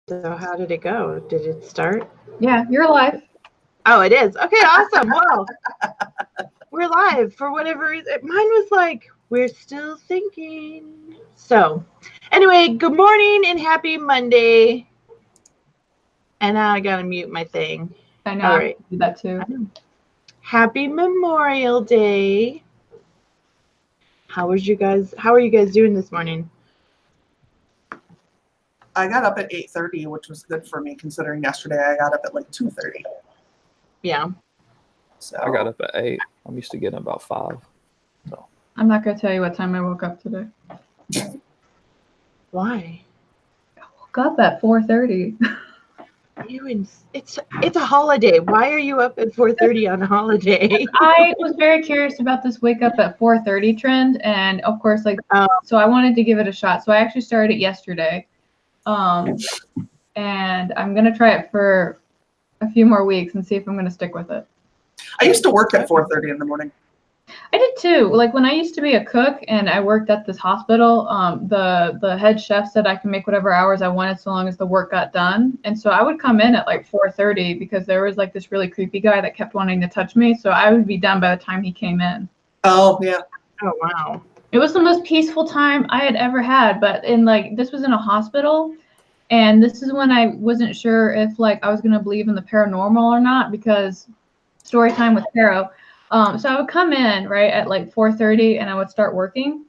So how did it go? Did it start? Yeah, you're live. Oh, it is. Okay, awesome. Well, we're live for whatever reason. Mine was like, we're still thinking. So anyway, good morning and happy Monday. And now I got to mute my thing. I know. All I right. do that too. Happy Memorial Day. How are you guys doing this morning? I got up at 8:30, which was good for me considering yesterday I got up at like 2:30. Yeah. So I got up at 8. I'm used to getting about 5. So I'm not gonna tell you what time I woke up today. Why? I woke up at 4:30. It's a holiday. Why are you up at 4:30 on a holiday? I was very curious about this wake up at 4:30 trend, and of course, so I wanted to give it a shot. So I actually started it yesterday, and I'm gonna try it for a few more weeks and see if I'm gonna stick with it. I used to work at 4:30 in the morning. I did too. Like when I used to be a cook and I worked at this hospital, the head chef said I can make whatever hours I wanted so long as the work got done. And so I would come in at like 4:30 because there was like this really creepy guy that kept wanting to touch me. So I would be done by the time he came in. Oh yeah. Oh wow. It was the most peaceful time I had ever had. But this was in a hospital, and this is when I wasn't sure if I was gonna believe in the paranormal or not, because story time with Caro. So I would come in right at like 4:30 and I would start working,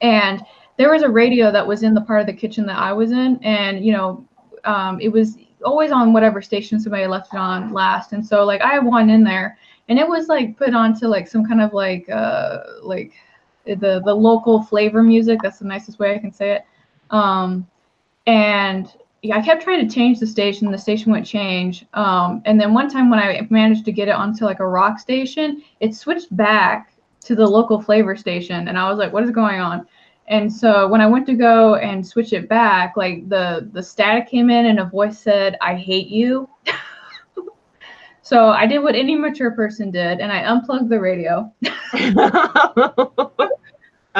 and there was a radio that was in the part of the kitchen that I was in, and it was always on whatever station somebody left it on last. And so I had one in there, and it was put onto some kind of the local flavor music. That's the nicest way I can say it. And I kept trying to change the station. The station wouldn't change. And then one time when I managed to get it onto a rock station, it switched back to the local flavor station. And I was like, what is going on? And so when I went to go and switch it back, the static came in and a voice said, "I hate you." So I did what any mature person did, and I unplugged the radio.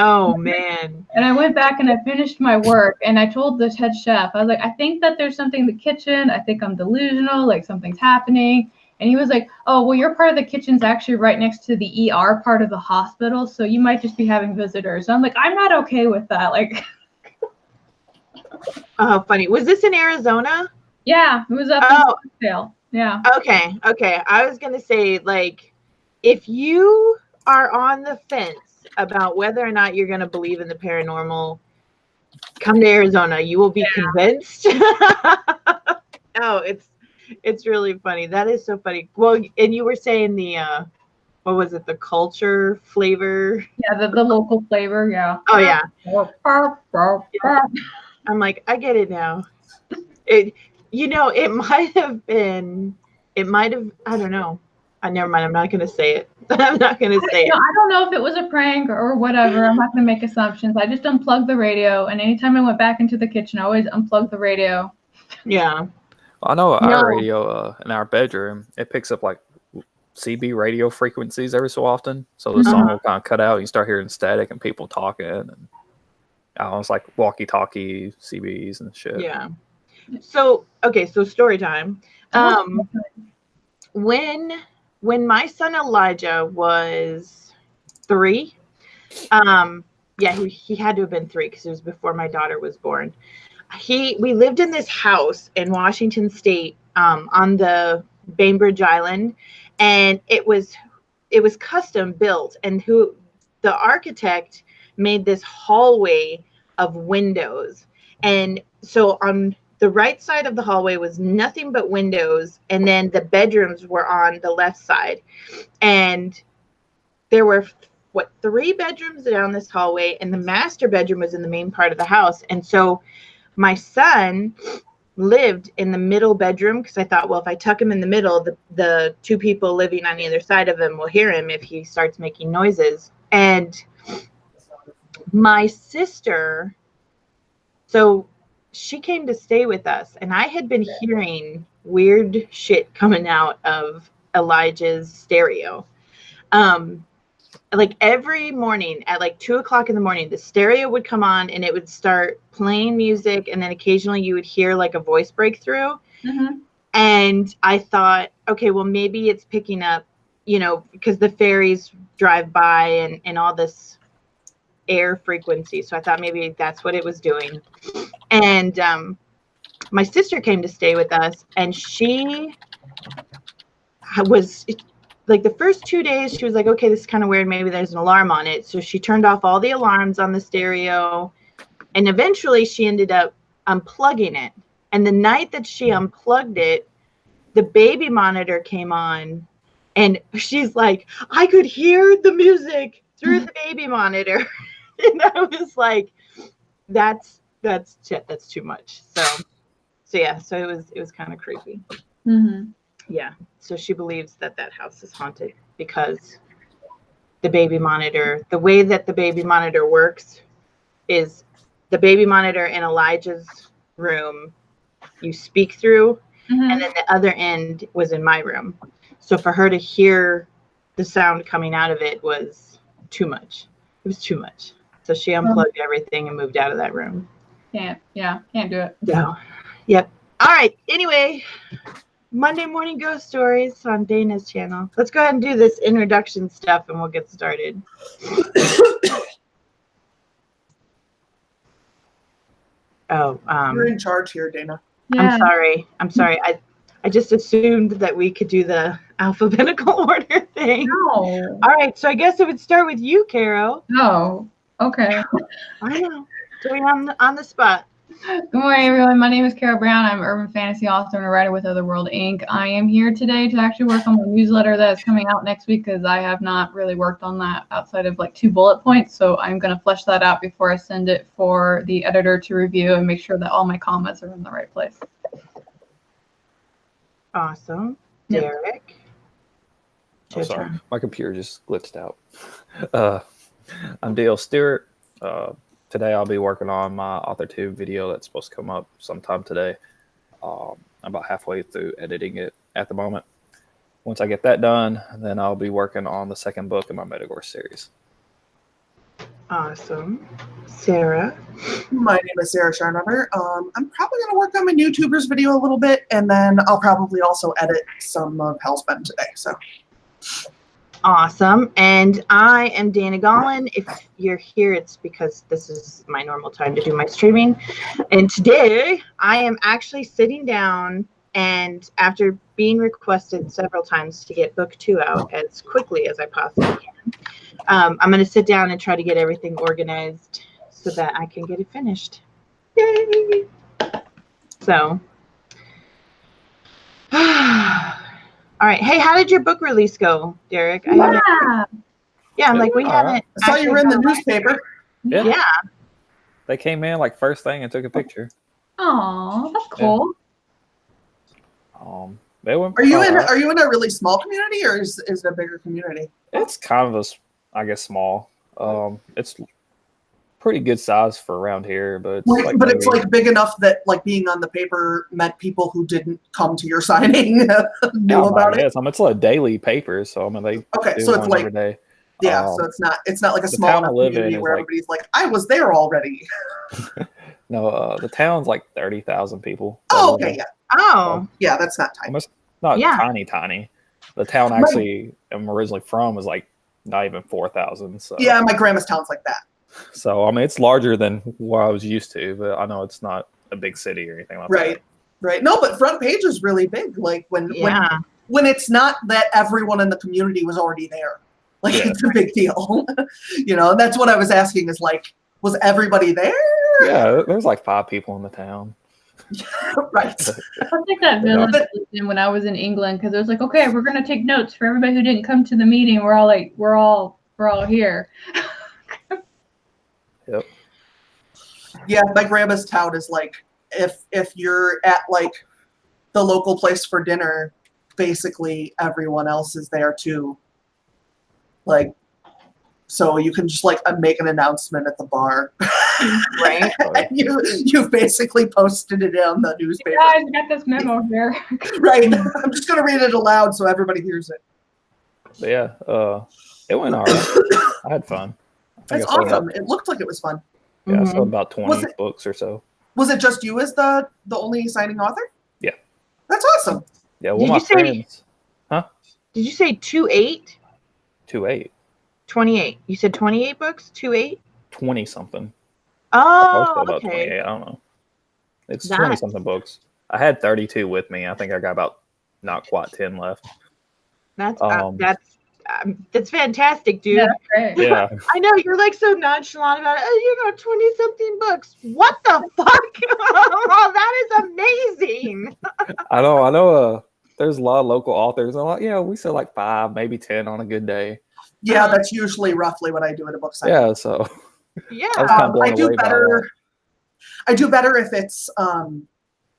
Oh man. And I went back and I finished my work, and I told the head chef, I was like, I think that there's something in the kitchen. I think I'm delusional, something's happening. And he was like, oh, well, your part of the kitchen's actually right next to the ER part of the hospital, so you might just be having visitors. And I'm like, I'm not okay with that. Oh, funny. Was this in Arizona? Yeah, it was up in Scottsdale. Yeah. Okay. I was gonna say, if you are on the fence about whether or not you're going to believe in the paranormal, come to Arizona. You will be convinced. Oh, it's really funny. That is so funny. Well, and you were saying what was it? The culture flavor? Yeah, the local flavor. Yeah. Oh yeah. I'm like, I get it now. It might have, I don't know. Never mind. I'm not going to say it. I'm not going to say it. I don't know if it was a prank or whatever. I'm not going to make assumptions. I just unplugged the radio, and anytime I went back into the kitchen, I always unplugged the radio. Yeah. well, I know our radio in our bedroom, it picks up CB radio frequencies every so often. So the song will kind of cut out, and you start hearing static and people talking, and it's like walkie-talkie CBs and shit. Yeah. So story time. When my son Elijah was 3, he had to have been 3 because it was before my daughter was born. We lived in this house in Washington State, on the Bainbridge Island, and it was custom built, and the architect made this hallway of windows, and so on the right side of the hallway was nothing but windows, and then the bedrooms were on the left side. And there were 3 bedrooms down this hallway, and the master bedroom was in the main part of the house. And so my son lived in the middle bedroom, because I thought, well, if I tuck him in the middle, the 2 people living on either side of him will hear him if he starts making noises. And my sister, she came to stay with us, and I had been hearing weird shit coming out of Elijah's stereo. like every morning at like 2:00 in the morning, the stereo would come on and it would start playing music, and then occasionally you would hear like a voice breakthrough. Mm-hmm. And I thought, okay, well maybe it's picking up, you know, because the ferries drive by and all this air frequency. So I thought maybe that's what it was doing. And my sister came to stay with us, and she was like, the first 2 days she was like, okay, this is kind of weird, maybe there's an alarm on it. So she turned off all the alarms on the stereo, and eventually she ended up unplugging it. And the night that she unplugged it, the baby monitor came on, and she's like, I could hear the music through the baby monitor. And I was like, that's too much. So yeah, so it was kind of creepy. Mm-hmm. Yeah. So she believes that house is haunted because the baby monitor, the way that the baby monitor works is the baby monitor in Elijah's room, you speak through, and then the other end was in my room. So for her to hear the sound coming out of it was too much. It was too much. So she unplugged everything and moved out of that room. Can't do it. No. Yep. All right. Anyway, Monday Morning Ghost Stories on Dana's channel. Let's go ahead and do this introduction stuff and we'll get started. You're in charge here, Dana. Yeah. I'm sorry. I just assumed that we could do the alphabetical order thing. No. All right. So I guess it would start with you, Carol. No. Okay. I know. Doing on the spot. Good morning, everyone. My name is Carol Brown. I'm an urban fantasy author and a writer with Otherworld Inc. I am here today to actually work on my newsletter that is coming out next week because I have not really worked on that outside of like 2 bullet points. So I'm going to flesh that out before I send it for the editor to review and make sure that all my comments are in the right place. Awesome. Yep. Derek. Oh, sorry. My computer just glitched out. I'm Dale Stewart. Today I'll be working on my Author 2 video that's supposed to come up sometime today. I'm about halfway through editing it at the moment. Once I get that done, then I'll be working on the second book in my Metagore series. Awesome. Sarah. My name is Sarah Sharnover. I'm probably going to work on my YouTubers video a little bit, and then I'll probably also edit some of Hellspent today. So. Awesome. And I am Dana Gaulin. If you're here, it's because this is my normal time to do my streaming. And today I am actually sitting down, and after being requested several times to get book 2 out as quickly as I possibly can, I'm going to sit down and try to get everything organized so that I can get it finished. Yay! So, all right. Hey, how did your book release go, Derek? Yeah. I'm like, we haven't. I saw you were in the newspaper. Yeah. They came in like first thing and took a picture. Oh, that's cool. They went. Are you in a really small community, or is it a bigger community? It's kind of I guess small. It's pretty good size for around here, but it's like big enough that like being on the paper meant people who didn't come to your signing knew about it. It's a daily paper, so I mean they so it's like every day. Yeah, so it's not like a small enough community where everybody's like, I was there already. No, the town's like 30,000 people. Oh, okay, yeah. Oh, yeah, that's not tiny. It's not tiny. The town actually I'm originally from was like not even 4,000. So yeah, my grandma's town's like that. So I mean, it's larger than what I was used to, but I know it's not a big city or anything like that. Right. No, but front page is really big. Like when it's not that everyone in the community was already there. Like it's a big deal. That's what I was asking is like, was everybody there? Yeah, there's like 5 people in the town. Right. I think that village when I was in England, because it was like, okay, we're gonna take notes for everybody who didn't come to the meeting. We're all here. Yep. Yeah, my grandma's town is like if you're at like the local place for dinner, basically everyone else is there too. Like, so you can just like make an announcement at the bar, right? And you've basically posted it on the newspaper. Yeah, I got this memo here. Right. I'm just gonna read it aloud so everybody hears it. But yeah, It went all right. I had fun. That's awesome. It looked like it was fun. Yeah, I sold about 20 books or so. Was it just you as the only signing author? Yeah. That's awesome. Yeah, well, my friends. Huh? Did you say 2.8? 2.8. 28. You said 28 books? 2.8? 20 something. Oh, about 28. I don't know. It's 20 something books. I had 32 with me. I think I got about not quite 10 left. That's fantastic, dude. Yeah, that's great. Yeah. I know you're like so nonchalant about it. Oh, 20 something books. What the fuck? Oh, that is amazing. I know. There's a lot of local authors. I'm like, yeah, we sell like 5, maybe 10 on a good day. Yeah, that's usually roughly what I do at a book signing. Yeah, so yeah, I do better. I do better if it's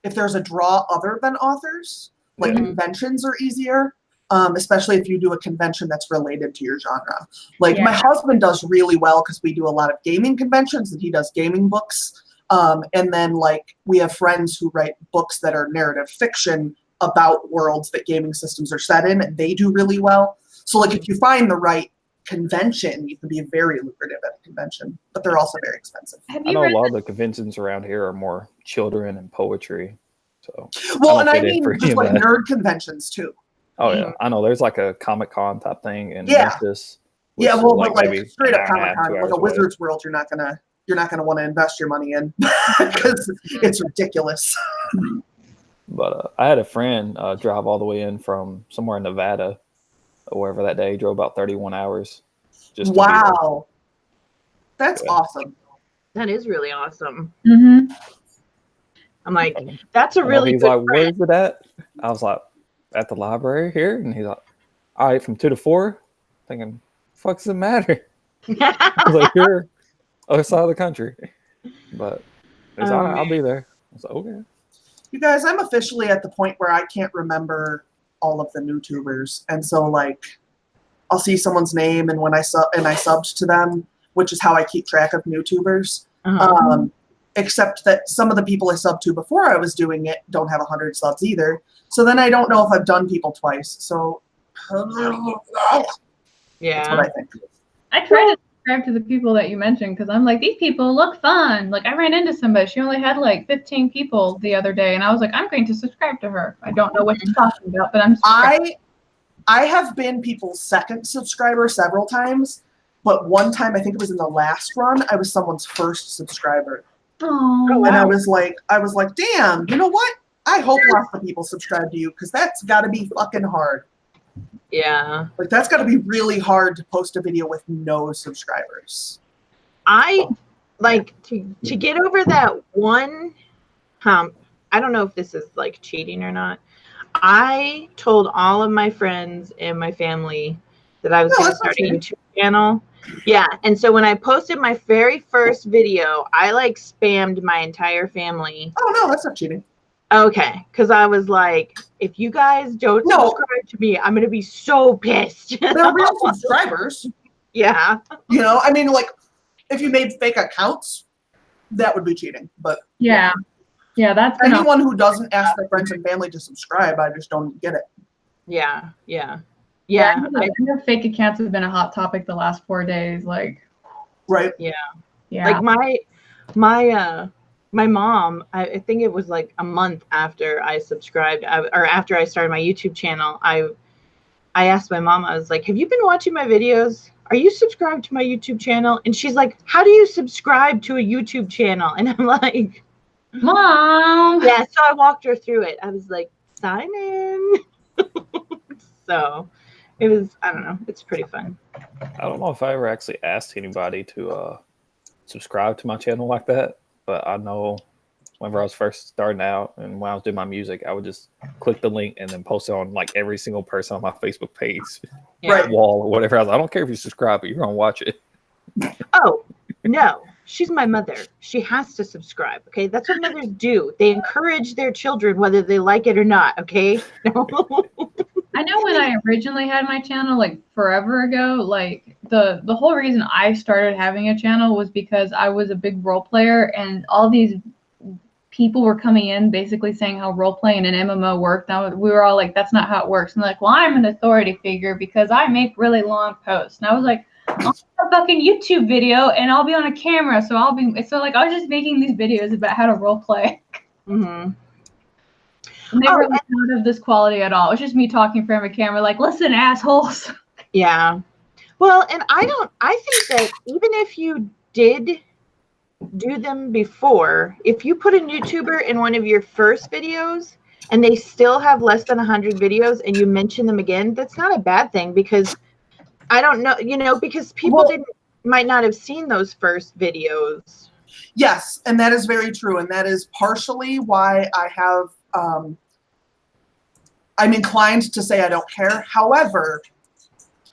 if there's a draw other than authors. Like conventions are easier, especially if you do a convention that's related to your genre. Like my husband does really well because we do a lot of gaming conventions and he does gaming books. And then like we have friends who write books that are narrative fiction about worlds that gaming systems are set in, and they do really well. So like if you find the right convention, you can be very lucrative at a convention, but they're also very expensive. I know a lot of the conventions around here are more children and poetry. So well, and I mean just like nerd conventions too. Oh yeah, I know. There's like a Comic-Con type thing in Memphis. Yeah, well, but like straight up Comic-Con, like a Wizard's World, you're not gonna want to invest your money in because it's ridiculous. But I had a friend drive all the way in from somewhere in Nevada, or wherever that day. He drove about 31 hours. Just wow, that's awesome. That is really awesome. Mm-hmm. I'm like, that's a really he's good like, where's it at? I was like, at the library here. And he's like, all right, from 2 to 4. Thinking, fuck does it matter? I was like, here, other side of the country. But he's all right, I'll be there. I was like, okay. You guys, I'm officially at the point where I can't remember all of the YouTubers. And so like, I'll see someone's name and when I subbed to them, which is how I keep track of YouTubers. Except that some of the people I subbed to before I was doing it don't have 100 subs either. So then I don't know if I've done people twice. So yeah, that's what I think. I try to subscribe to the people that you mentioned because I'm like, these people look fun. Like I ran into somebody. She only had like 15 people the other day. And I was like, I'm going to subscribe to her. I don't know what you're talking about, but I have been people's second subscriber several times. But one time, I think it was in the last run, I was someone's first subscriber. Oh, and I was like, damn, you know what? I hope lots of people subscribe to you because that's got to be fucking hard. Yeah. Like that's got to be really hard to post a video with no subscribers. I like to get over that one. I don't know if this is like cheating or not. I told all of my friends and my family that I was going to start a YouTube channel. Yeah, and so when I posted my very first video, I like spammed my entire family. Oh no, that's not cheating. Okay, because I was like, if you guys don't subscribe to me, I'm gonna be so pissed. They're real subscribers. Yeah. You know, I mean, like, if you made fake accounts, that would be cheating. But yeah, that's anyone who doesn't ask their friends and family to subscribe, I just don't get it. Yeah. I know fake accounts have been a hot topic the last 4 days. Like, right. Yeah. Like my mom, I think it was like a month after I subscribed or after I started my YouTube channel, I asked my mom, I was like, have you been watching my videos? Are you subscribed to my YouTube channel? And she's like, how do you subscribe to a YouTube channel? And I'm like, Mom. Yeah, so I walked her through it. I was like, sign in. So it was, I don't know, it's pretty fun. I don't know if I ever actually asked anybody to subscribe to my channel like that, but I know whenever I was first starting out and when I was doing my music, I would just click the link and then post it on like every single person on my Facebook page, wall or whatever. I don't care if you subscribe, but you're gonna watch it. Oh no, she's my mother. She has to subscribe. Okay, that's what mothers do. They encourage their children whether they like it or not. Okay. I know when I originally had my channel, like forever ago, like the whole reason I started having a channel was because I was a big role player and all these people were coming in basically saying how role playing and MMO worked. Now we were all like, that's not how it works. And like, well, I'm an authority figure because I make really long posts. And I was like, I'll make a fucking YouTube video and I'll be on a camera. So I was just making these videos about how to role play. Mm-hmm. And they weren't proud of this quality at all. It was just me talking in front of a camera, like, listen, assholes. Yeah. Well, and I think that even if you did do them before, if you put a YouTuber in one of your first videos and they still have less than 100 videos and you mention them again, that's not a bad thing, because I don't know, because people might not have seen those first videos. Yes, and that is very true. And that is partially why I have, I'm inclined to say I don't care. However,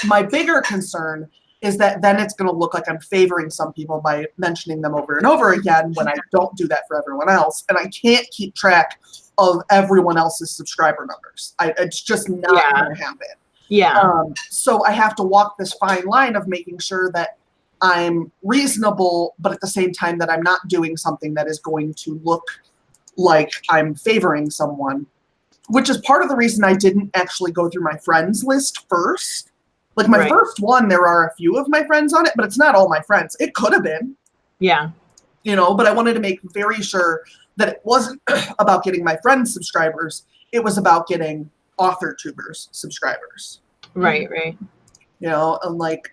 my bigger concern is that then it's going to look like I'm favoring some people by mentioning them over and over again when I don't do that for everyone else. And I can't keep track of everyone else's subscriber numbers. It's just not going to happen. Yeah. So I have to walk this fine line of making sure that I'm reasonable, but at the same time that I'm not doing something that is going to look like I'm favoring someone, which is part of the reason I didn't actually go through my friends list first. Like my first one, there are a few of my friends on it, but it's not all my friends. It could have been. Yeah. But I wanted to make very sure that it wasn't about getting my friends subscribers. It was about getting author tubers subscribers. Right. And like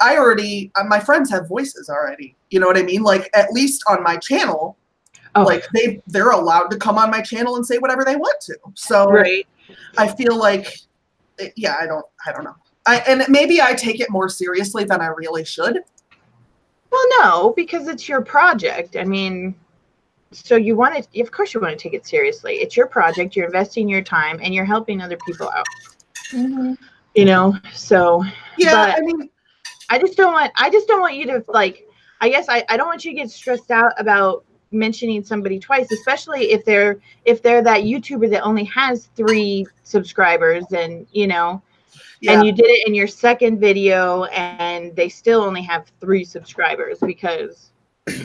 I already, my friends have voices already. You know what I mean? Like at least on my channel, like they're allowed to come on my channel and say whatever they want to. So I feel like, I don't know. And maybe I take it more seriously than I really should. Well, no, because it's your project. I mean, so you want to, of course you want to take it seriously. It's your project. You're investing your time and you're helping other people out. Mm-hmm. So yeah, I mean, I just don't want you to like, I guess I don't want you to get stressed out about mentioning somebody twice, especially if they're that YouTuber that only has 3 subscribers and and you did it in your second video and they still only have 3 subscribers, because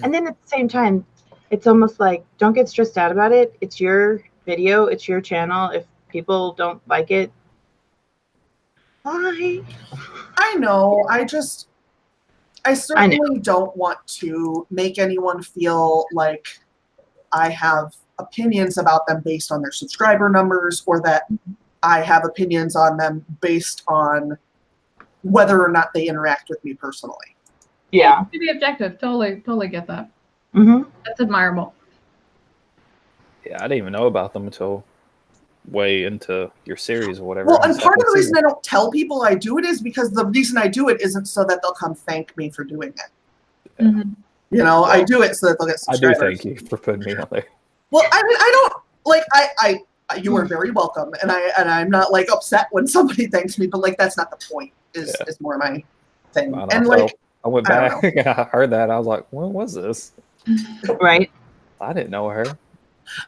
and then at the same time it's almost like, don't get stressed out about it. It's your video, it's your channel. If people don't like it, why? I know. I certainly don't want to make anyone feel like I have opinions about them based on their subscriber numbers, or that I have opinions on them based on whether or not they interact with me personally. Yeah. To be objective. Totally get that. Mm-hmm. That's admirable. Yeah, I didn't even know about them until way into your series or whatever. Well, and part of the reason I don't tell people I do it is because the reason I do it isn't so that they'll come thank me for doing it. Mm-hmm. I do it so that they'll get subscribers. I do thank you for putting me on there. Well, I mean, I don't like you are very welcome, and I'm not like upset when somebody thanks me, but like that's not the point. Is more my thing. And like I went back and I heard that, I was like, what was this? Right. I didn't know her.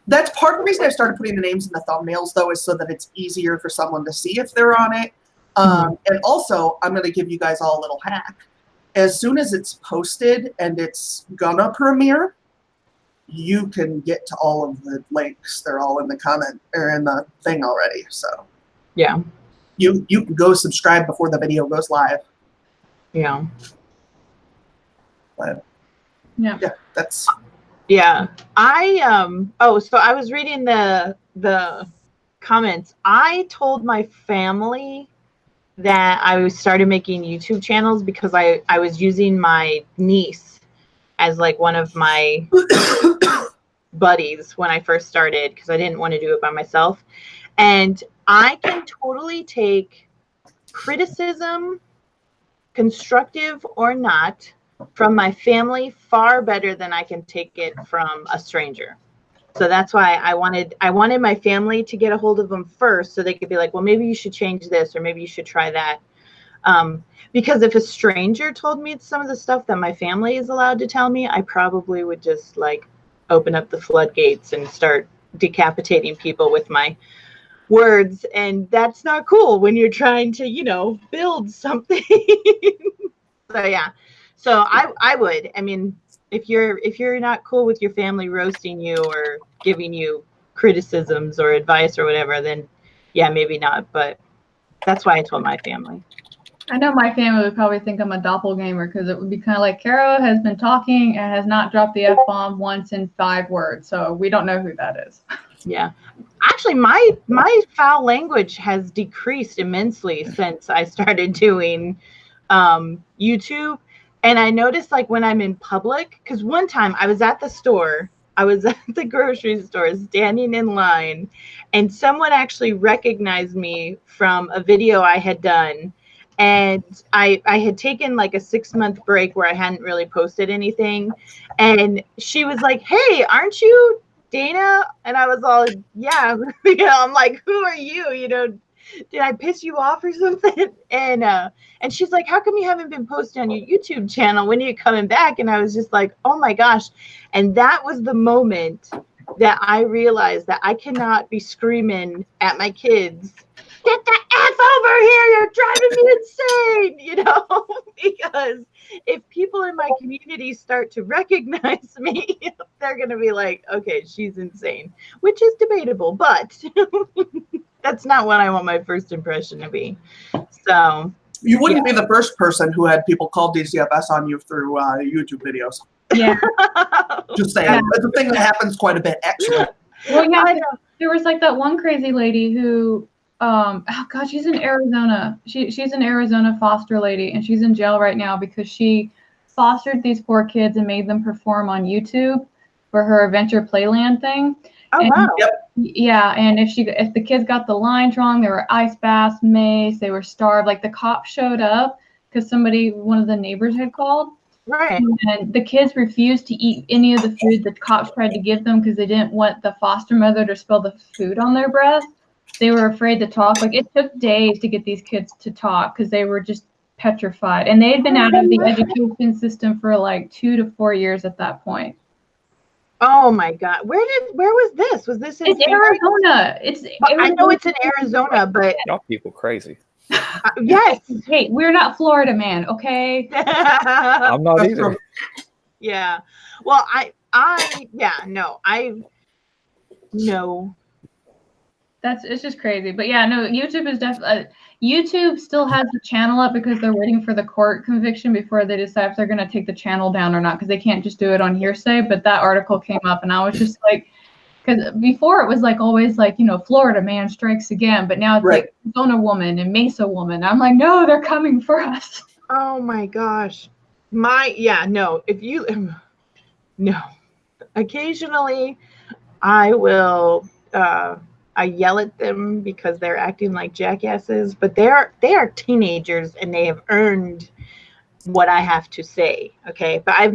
That's part of the reason I started putting the names in the thumbnails, though, is so that it's easier for someone to see if they're on it. And also, I'm going to give you guys all a little hack. As soon as it's posted and it's gonna premiere, you can get to all of the links. They're all in the comment or in the thing already. So yeah, you can go subscribe before the video goes live. Yeah. But yeah, that's. Yeah, so I was reading the comments. I told my family that I started making YouTube channels because I was using my niece as like one of my buddies when I first started, because I didn't want to do it by myself. And I can totally take criticism, constructive or not, from my family far better than I can take it from a stranger. So that's why I wanted my family to get a hold of them first, so they could be like, well, maybe you should change this, or maybe you should try that. Because if a stranger told me some of the stuff that my family is allowed to tell me, I probably would just like open up the floodgates and start decapitating people with my words. And that's not cool when you're trying to, build something. So yeah. So I would. I mean, if you're not cool with your family roasting you or giving you criticisms or advice or whatever, then yeah, maybe not. But that's why I told my family. I know my family would probably think I'm a doppelganger because it would be kind of like Kara has been talking and has not dropped the F-bomb once in 5 words. So we don't know who that is. Yeah. Actually, my foul language has decreased immensely since I started doing YouTube. And I noticed, like, when I'm in public, because one time I was at the store, I was at the grocery store standing in line, and someone actually recognized me from a video I had done. And I had taken like a 6-month break where I hadn't really posted anything. And she was like, "Hey, aren't you Dana?" And I was all, "Yeah." You know, I'm like, "Who are you? You know, did I piss you off or something?" And she's like, "How come you haven't been posting on your YouTube channel? When are you coming back?" And I was just like, "Oh my gosh." And that was the moment that I realized that I cannot be screaming at my kids, "Get the F over here, you're driving me insane," you know, because if people in my community start to recognize me, they're going to be like, "Okay, she's insane," which is debatable, but that's not what I want my first impression to be. So you wouldn't be the first person who had people call DCFS on you through YouTube videos. Yeah. Just saying. Yeah. It's a thing that happens quite a bit, actually. Well, yeah, there was like that one crazy lady who, oh God, she's in Arizona. She's an Arizona foster lady, and she's in jail right now because she fostered these 4 kids and made them perform on YouTube for her Adventure Playland thing. Oh, and, wow. Yep. Yeah, and if the kids got the lines wrong, they were ice baths, mace, they were starved. Like the cops showed up because one of the neighbors had called. Right. And the kids refused to eat any of the food the cops tried to give them because they didn't want the foster mother to spill the food on their breath. They were afraid to talk. Like it took days to get these kids to talk because they were just petrified. And they had been out of the education system for like 2 to 4 years at that point. Oh my God. Where was this? Was this in Arizona? I know it's in Arizona, but y'all people crazy. Yes. Hey, we're not Florida, man. Okay. I'm not either. Yeah. Well, no. It's just crazy. But yeah, no, YouTube is definitely YouTube still has the channel up because they're waiting for the court conviction before they decide if they're going to take the channel down or not, because they can't just do it on hearsay. But that article came up and I was just like, because before it was like always like, you know, Florida man strikes again, but now it's like Arizona woman and Mesa woman. I'm like, no, they're coming for us. Oh my gosh. No. Occasionally I will I yell at them because they're acting like jackasses, but they are teenagers and they have earned what I have to say. Okay. But I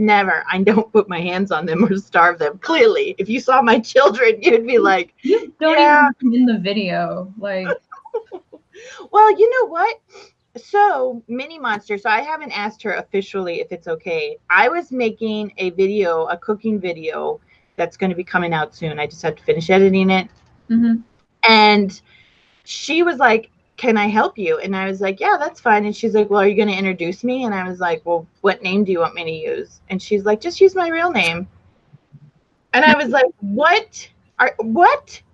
don't put my hands on them or starve them. Clearly, if you saw my children, you'd be like, you don't even in the video. Like, well, you know what? So Mini Monster, so I haven't asked her officially if it's okay. I was making a cooking video that's going to be coming out soon. I just have to finish editing it. Mm-hmm. And she was like, "Can I help you?" And I was like, "Yeah, that's fine." And she's like, "Well, are you going to introduce me?" And I was like, "Well, what name do you want me to use?" And she's like, "Just use my real name." And I was like, What?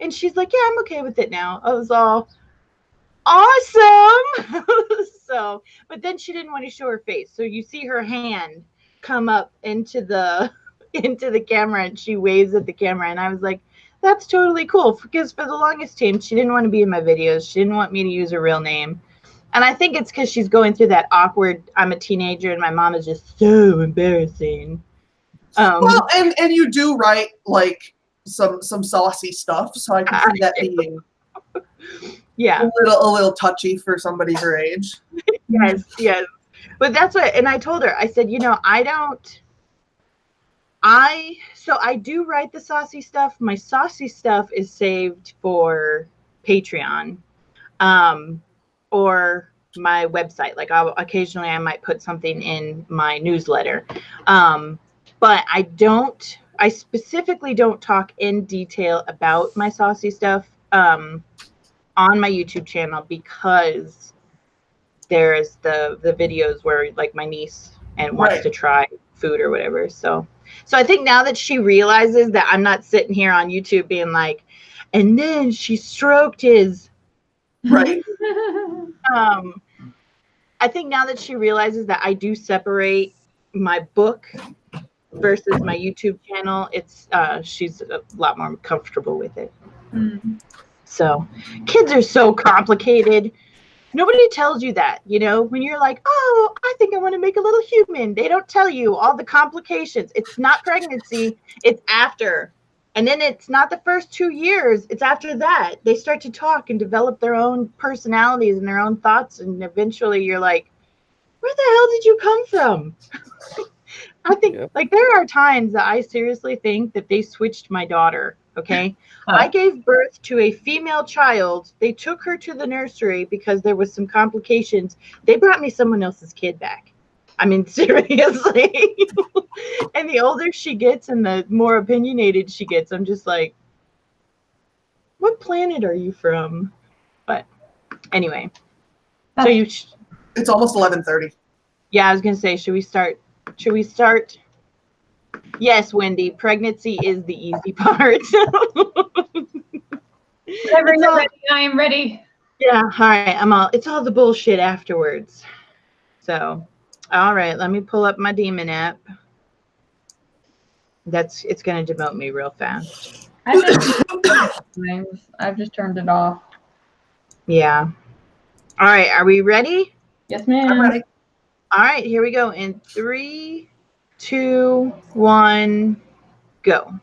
And she's like, "Yeah, I'm okay with it now." I was all, awesome. So, but then she didn't want to show her face. So you see her hand come up into the camera and she waves at the camera. And I was like, that's totally cool, because for the longest time, she didn't want to be in my videos. She didn't want me to use her real name. And I think it's because she's going through that awkward, I'm a teenager and my mom is just so embarrassing. Well, and you do write like some saucy stuff, so I can see that being a little touchy for somebody her age. Yes. But that's what, and I told her, I said, you know, I do write the saucy stuff. My saucy stuff is saved for Patreon, or my website. Like occasionally I might put something in my newsletter. But I specifically don't talk in detail about my saucy stuff, on my YouTube channel, because there's the videos where like my niece wants to try food or whatever. So I think now that she realizes that I'm not sitting here on YouTube being like, and then she stroked his. Right. I think now that she realizes that I do separate my book versus my YouTube channel, it's she's a lot more comfortable with it. So kids are so complicated. Nobody tells you that, you know, when you're like, oh, I think I want to make a little human. They don't tell you all the complications. It's not pregnancy, it's after. And then it's not the first 2 years, it's after that. They start to talk and develop their own personalities and their own thoughts. And eventually you're like, where the hell did you come from? I think like there are times that I seriously think that they switched my daughter. Okay. I gave birth to a female child. They took her to the nursery because there was some complications. They brought me someone else's kid back. I mean, seriously. And the older she gets and the more opinionated she gets, I'm just like, what planet are you from? But anyway, so you. It's almost 11:30. Yeah, I was gonna say, should we start? Should we start? Yes, Wendy. Pregnancy is the easy part. Whenever you're ready, I am ready. Yeah. All right. It's all the bullshit afterwards. So, all right. Let me pull up my demon app. It's gonna demote me real fast. I think I've just turned it off. Yeah. All right. Are we ready? Yes, ma'am. I'm ready. All right. Here we go. In 3, 2, 1, go.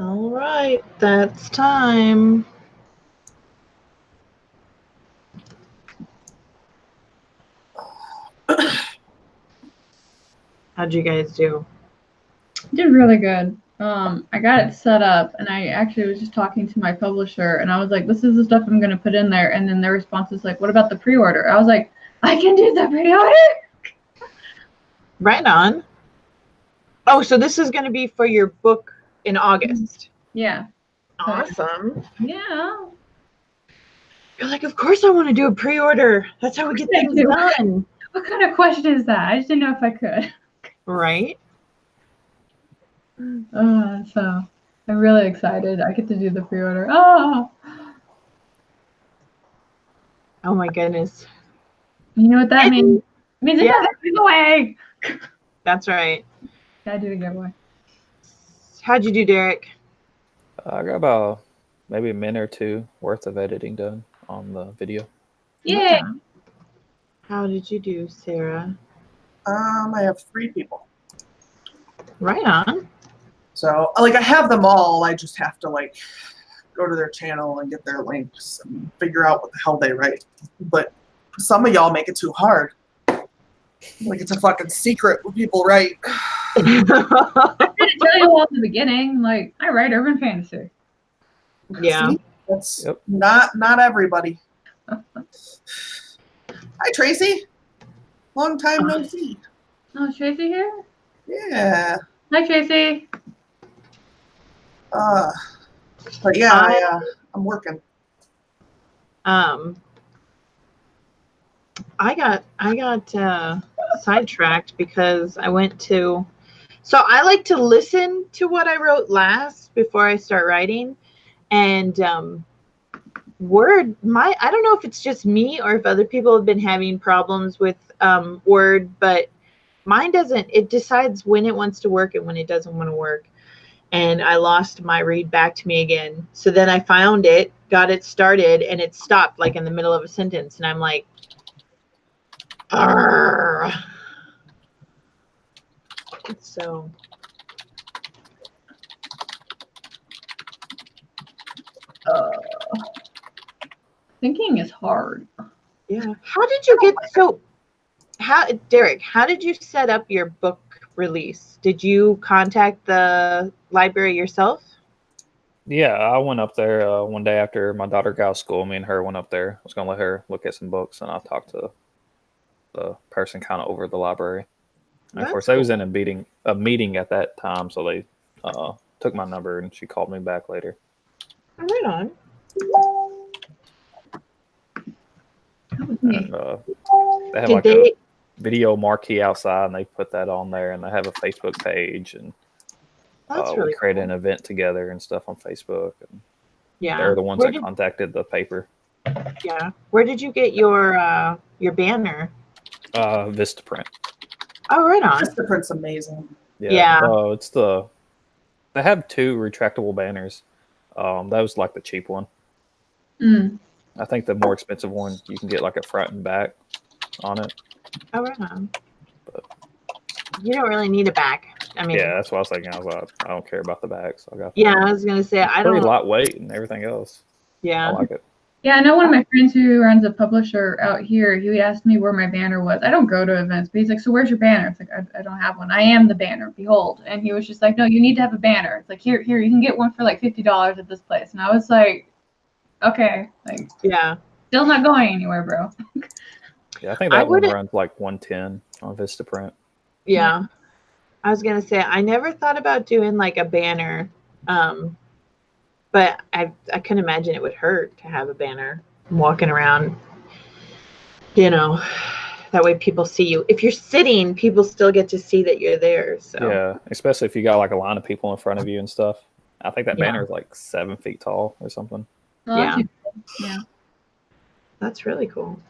All right, that's time. How'd you guys do? Did really good. I got it set up, and I actually was just talking to my publisher, and I was like, "This is the stuff I'm going to put in there." And then their response was like, "What about the pre-order?" I was like, "I can do the pre-order." Right on. Oh, so this is going to be for your book in August. Yeah. Awesome. Yeah. You're like, of course I want to do a pre-order. That's how we get things done. What kind of question is that? I just didn't know if I could. Right? So I'm really excited. I get to do the pre-order. Oh my goodness. You know what that means? It means it's a giveaway. That's right. Gotta do the giveaway. How'd you do, Derek? I got about maybe a minute or two worth of editing done on the video. Yeah. How did you do, Sarah? I have 3 people. Right on. So, like, I have them all. I just have to, like, go to their channel and get their links and figure out what the hell they write. But some of y'all make it too hard. Like, it's a fucking secret what people write. I didn't tell you all at the beginning. Like, I write urban fantasy. Yeah. See? That's not everybody. Hi, Tracy. Long time no see. Oh, is Tracy here? Yeah. Hi, Tracy. But yeah, I'm working. I got sidetracked because I went to. So I like to listen to what I wrote last before I start writing, and Word. I don't know if it's just me or if other people have been having problems with Word, but mine doesn't. It decides when it wants to work and when it doesn't want to work. And I lost my read back to me again. So then I found it, got it started, and it stopped like in the middle of a sentence. And I'm like, argh. So. Thinking is hard. Yeah. How did you get Derek, how did you set up your book release? Did you contact the library yourself? Yeah, I went up there one day after my daughter got out of school. Me and her went up there. I was going to let her look at some books, and I talked to the person kind of over the library. And of course, they was in a meeting at that time, so they took my number, and she called me back later. Right on. And, they have a video marquee outside, and they put that on there, and they have a Facebook page, and we created an event together and stuff on Facebook. And they're the ones that contacted the paper. Yeah. Where did you get your banner? Vistaprint. Oh, right on. Vistaprint's amazing. Yeah. They have 2 retractable banners. That was like the cheap one. I think the more expensive one, you can get like a front and back on it. Oh, right on. But you don't really need a back. I mean, yeah, that's what I was thinking. I was like, I don't care about the back, so I got. I was gonna say I don't. Pretty lightweight and everything else. Yeah, I like it. Yeah, I know one of my friends who runs a publisher out here. He asked me where my banner was. I don't go to events, but he's like, "So where's your banner?" It's like, I don't have one. I am the banner. Behold. And he was just like, "No, you need to have a banner." It's like, here, you can get one for like $50 at this place. And I was like, okay, like, yeah, still not going anywhere, bro. Yeah, I think that one runs like 110 on Vistaprint. Yeah, I was gonna say I never thought about doing like a banner, but I can imagine it would hurt to have a banner walking around. You know, that way people see you. If you're sitting, people still get to see that you're there. So yeah, especially if you got like a line of people in front of you and stuff. I think that banner is like 7 feet tall or something. Oh, yeah, that's really cool.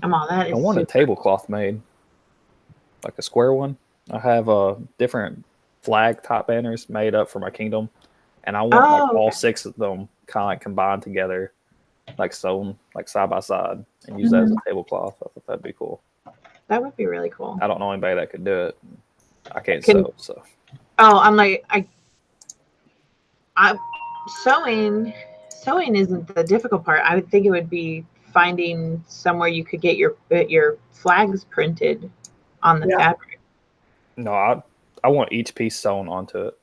Come on, that is. I want a tablecloth made, like a square one. I have different flag top banners made up for my kingdom, and I want like all 6 of them kind of like combined together, like sewn like side by side, and use that as a tablecloth. I thought that'd be cool. That would be really cool. I don't know anybody that could do it. I can't sew, so. Oh, I'm like Sewing isn't the difficult part. I would think it would be finding somewhere you could get your flags printed on the fabric. No, I want each piece sewn onto it.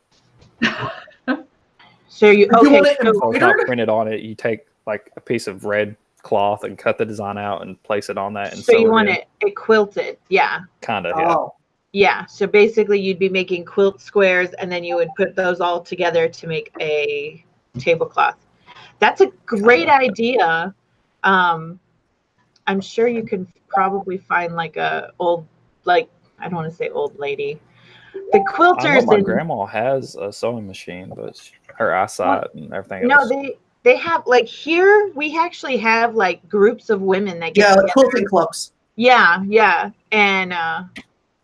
So you want it so it's not printed on it. You take like a piece of red cloth and cut the design out and place it on that. And so you want it quilted, yeah. Kind of, Oh. Yeah. So basically, you'd be making quilt squares, and then you would put those all together to make a tablecloth. That's a great idea. I'm sure you can probably find like a old, like, I don't want to say old lady. The quilters. I know my grandma has a sewing machine, but her eyesight and everything else. No, they have, like, here we actually have like groups of women that get together. Quilting clubs. Yeah, and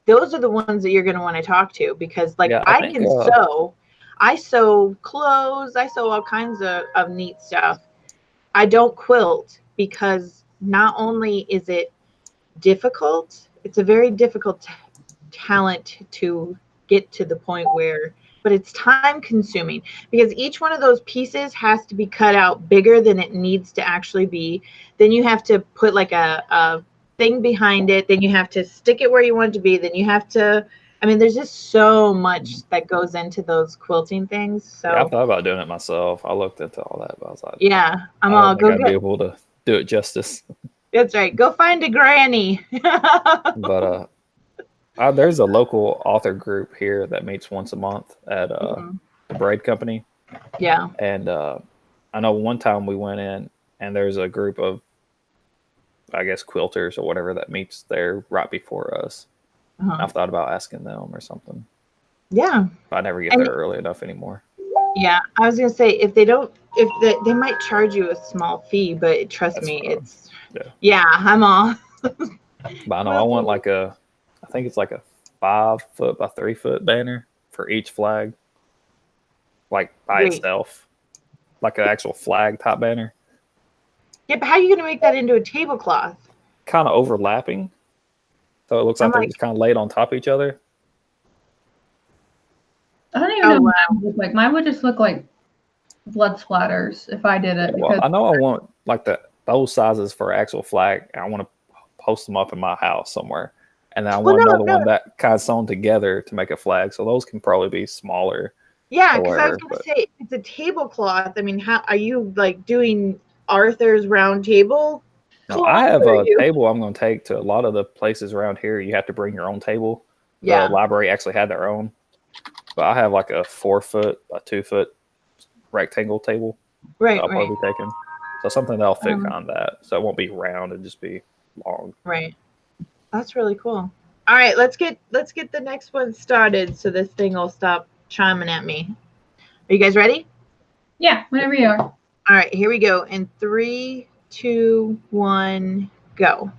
those are the ones that you're going to want to talk to, because like I can sew. I sew clothes. I sew all kinds of neat stuff. I don't quilt because not only is it difficult, it's a very difficult talent to get to the point where, but it's time consuming, because each one of those pieces has to be cut out bigger than it needs to actually be. Then you have to put like a thing behind it. Then you have to stick it where you want it to be. Then you have to, I mean, there's just so much that goes into those quilting things. So I thought about doing it myself. I looked into all that, but I was like, yeah, I'd be able to do it justice. That's right. Go find a granny. But there's a local author group here that meets once a month at the braid company. Yeah. And I know one time we went in and there's a group of, I guess, quilters or whatever that meets there right before us. I've thought about asking them or something. Yeah. But I never get there early enough anymore. Yeah. I was going to say, if they they might charge you a small fee, but trust me, it's, I'm all. But I know I want like I think it's like a 5 foot by 3 foot banner for each flag, like by itself, like an actual flag type banner. Yeah, but how are you going to make that into a tablecloth? Kind of overlapping, so it looks like they're just kind of laid on top of each other. I don't even know what mine would look like. Mine would just look like blood splatters if I did it. Well, I know I want like those sizes for actual flag. I want to post them up in my house somewhere. And then I want another one that kind of sewn together to make a flag. So those can probably be smaller. Yeah, because I was going to say, it's a tablecloth. I mean, how are you like doing Arthur's round table? No, I have a table I'm going to take to a lot of the places around here. You have to bring your own table. Yeah. The library actually had their own. But I have like a 4 foot by 2 foot rectangle table. Right. I'll probably be taking. So something that'll fit on that. So it won't be round and just be long. Right. That's really cool. All right, let's get the next one started so this thing will stop chiming at me. Are you guys ready? Yeah, whenever you are. All right, here we go. In 3, 2, 1, go.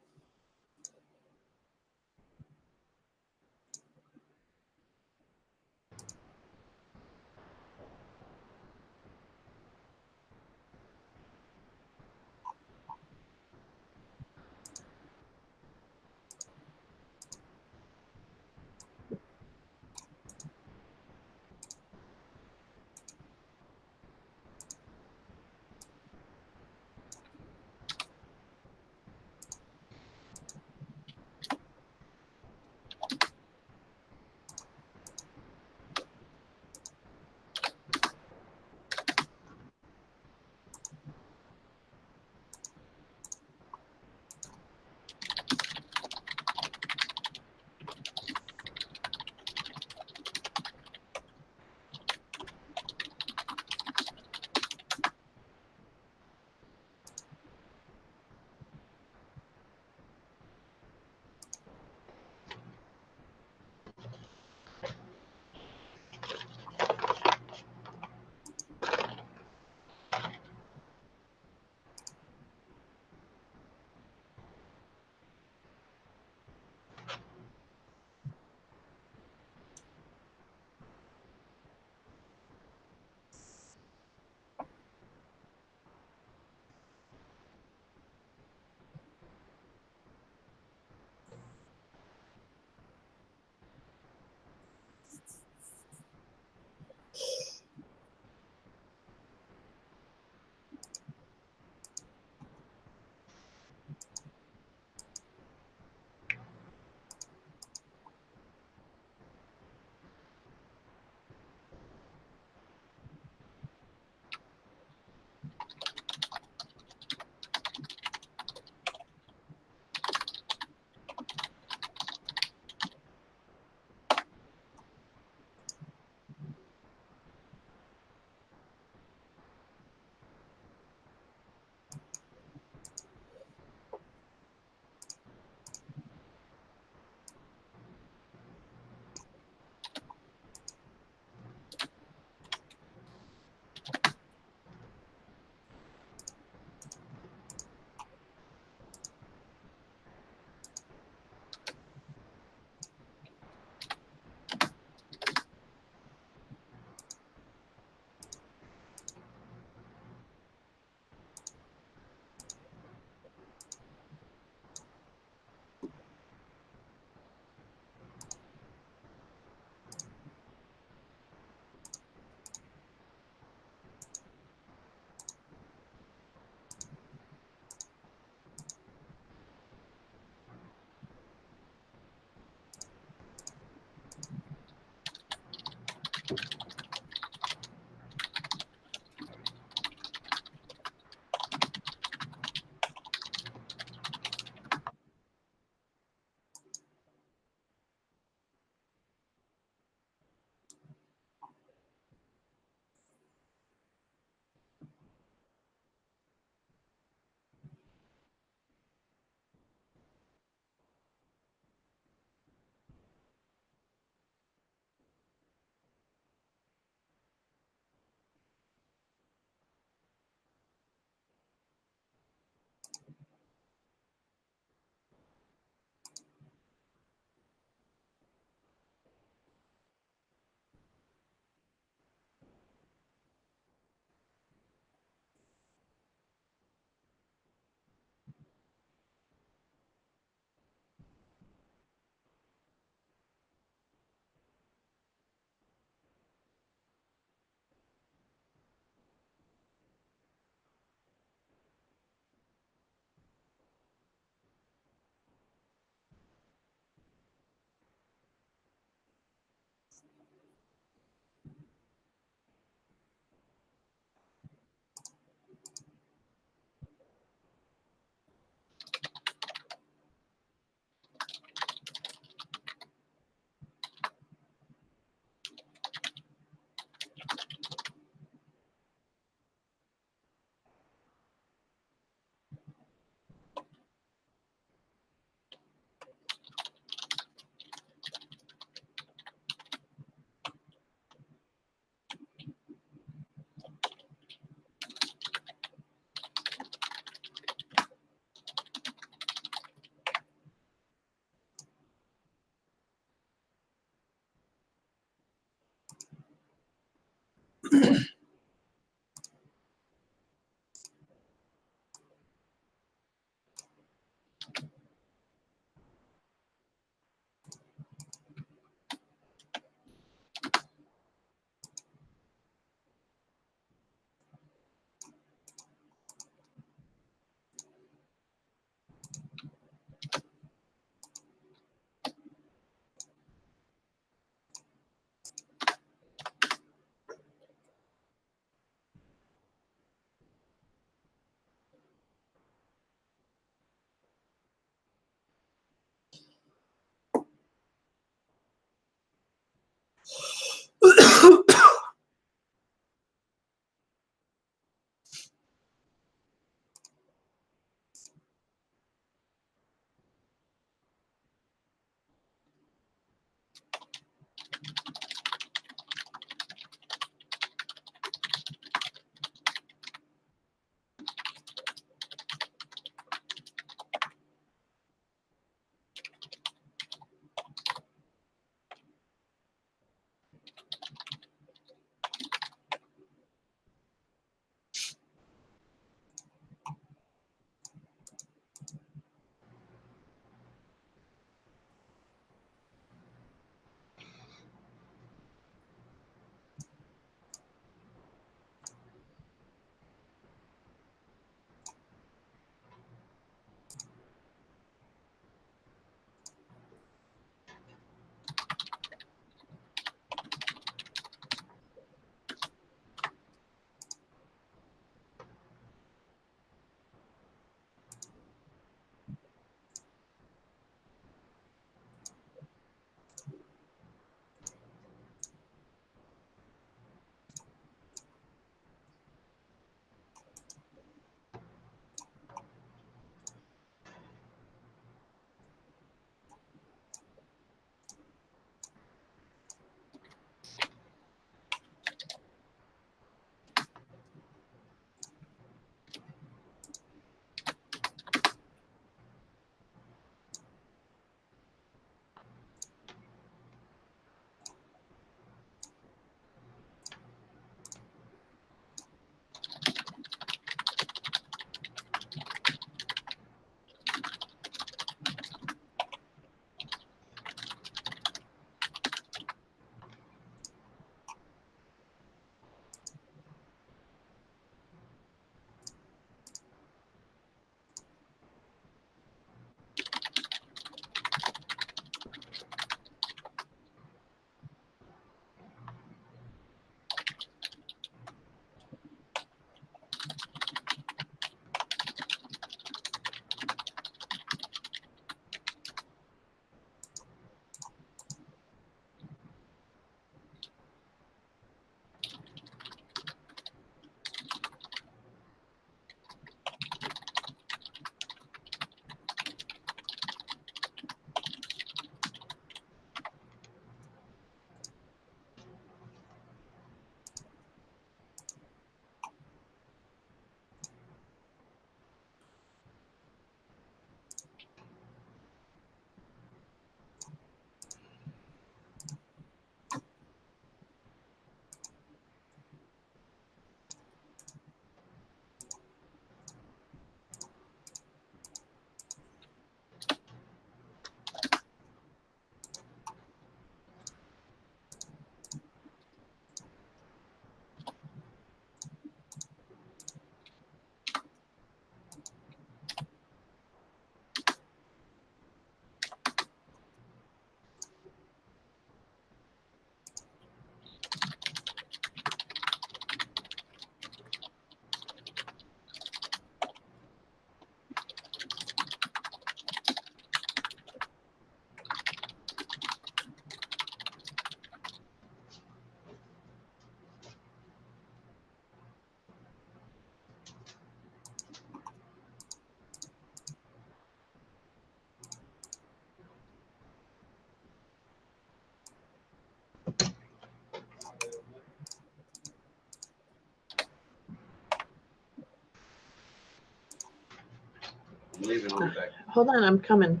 Hold on, I'm coming.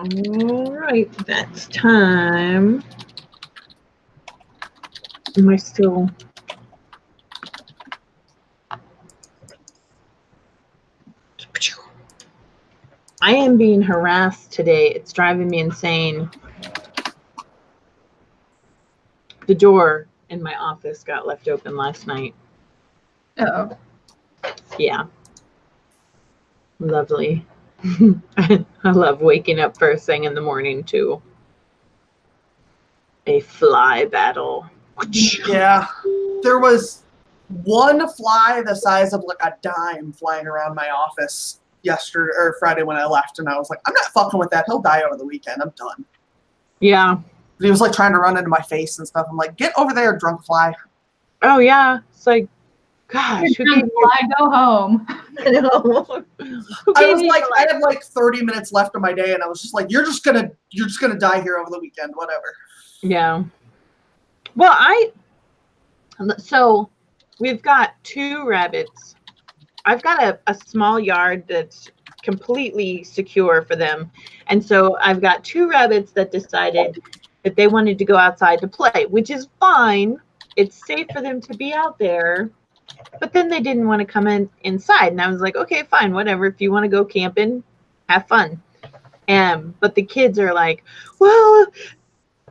All right, that's time. Am I still? I am being harassed today. It's driving me insane. The door in my office got left open last night. Uh-oh. Yeah. Lovely. I love waking up first thing in the morning to a fly battle. Yeah. There was one fly the size of like a dime flying around my office yesterday or Friday when I left, and I was like, I'm not fucking with that. He'll die over the weekend. I'm done. Yeah. But he was like trying to run into my face and stuff. I'm like, get over there, drunk fly. Oh yeah. It's like, gosh, who gave you? I go home. I know. Who I gave was you like, your I life? had like 30 minutes left of my day, and I was just like, you're just gonna die here over the weekend, whatever. Yeah. Well, so we've got 2 rabbits. I've got a small yard that's completely secure for them. And so I've got 2 rabbits that decided that they wanted to go outside to play, which is fine. It's safe for them to be out there. But then they didn't want to come inside. And I was like, okay, fine, whatever. If you want to go camping, have fun. But the kids are like, well,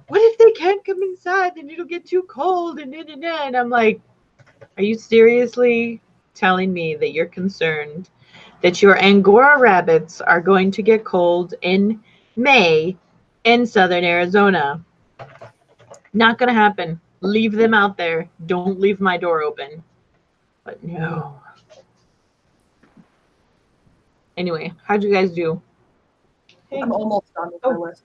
what if they can't come inside? Then it'll get too cold. And I'm like, are you seriously telling me that you're concerned that your Angora rabbits are going to get cold in May in southern Arizona? Not going to happen. Leave them out there. Don't leave my door open. But no. Anyway, how'd you guys do? I'm almost done with my list.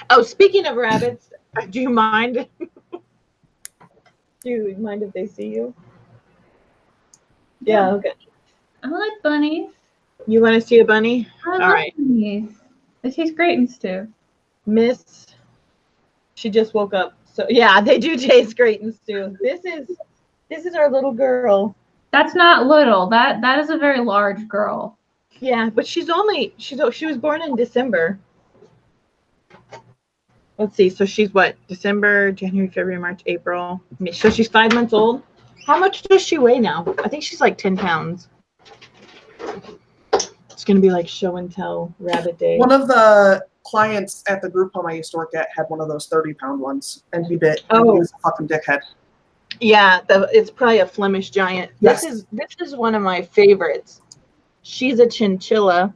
Oh, speaking of rabbits, do you mind? Do you mind if they see you? Yeah, okay. I like bunnies. You want to see a bunny? I All love right. bunnies. They taste great in stew. Miss, she just woke up. So yeah, they do taste great in stew. This is our little girl. That's not little. That is a very large girl. Yeah, but she was born in December. Let's see. So she's what? December, January, February, March, April. So she's 5 months old. How much does she weigh now? I think she's like 10 pounds. It's gonna be like show and tell rabbit day. One of the clients at the group home I used to work at had one of those 30-pound ones, and he bit. And he was a fucking dickhead. Yeah, it's probably a Flemish giant. Yes. This is one of my favorites. She's a chinchilla.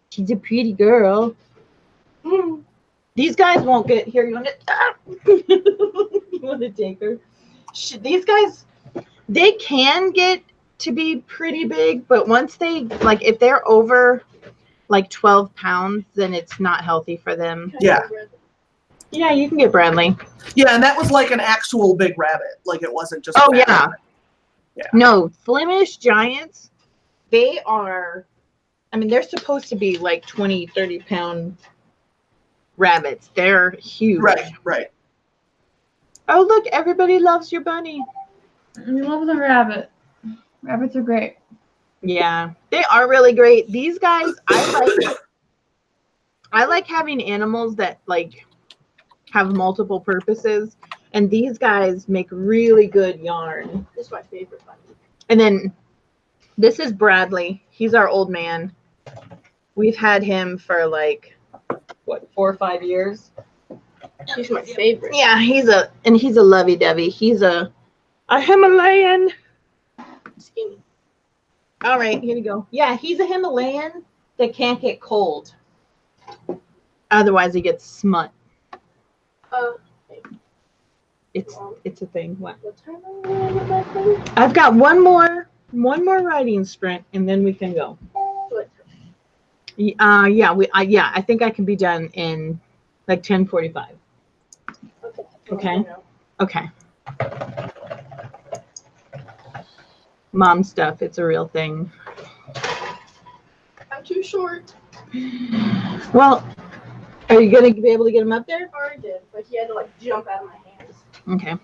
She's a pretty girl. These guys won't get here. You want to? You want to take her? These guys, they can get to be pretty big, but once they if they're over 12 pounds, then it's not healthy for them. Yeah. Yeah, you can get Bradley. Yeah, and that was like an actual big rabbit. Like it wasn't just. Oh a fat yeah. rabbit. Yeah. No, Flemish giants. They are. I mean, they're supposed to be like 20, 30-pound rabbits. They're huge. Right. Oh, look, everybody loves your bunny. We love the rabbit. Rabbits are great. Yeah, they are really great. These guys, I like having animals that like have multiple purposes, and these guys make really good yarn. This is my favorite bunny. And then this is Bradley. He's our old man. We've had him for like what, 4 or 5 years. He's my favorite. Yeah, he's a lovey-dovey. He's a Himalayan. Skinny. All right, here we go. Yeah, he's a Himalayan that can't get cold. Otherwise, he gets smut. It's a thing. What? What time are we gonna get back home? I've got one more riding sprint, and then we can go. What? Yeah, I think I can be done in like 10:45. Okay. Okay. Mom stuff. It's a real thing. I'm too short. Well, are you gonna be able to get him up there? I already did, but he had to like jump out of my hands. Okay.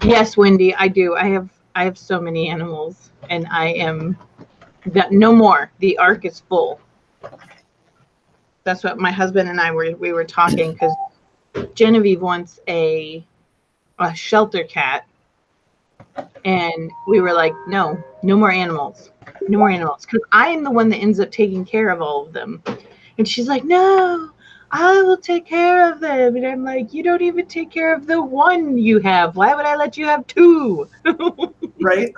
Yes, Wendy, I do. I have so many animals, and I am no more. The ark is full. That's what my husband and I were talking, because Genevieve wants a shelter cat, and we were like, no more animals, because I am the one that ends up taking care of all of them. And she's like, no, I will take care of them. And I'm like, you don't even take care of the one you have. Why would I let you have 2? Right?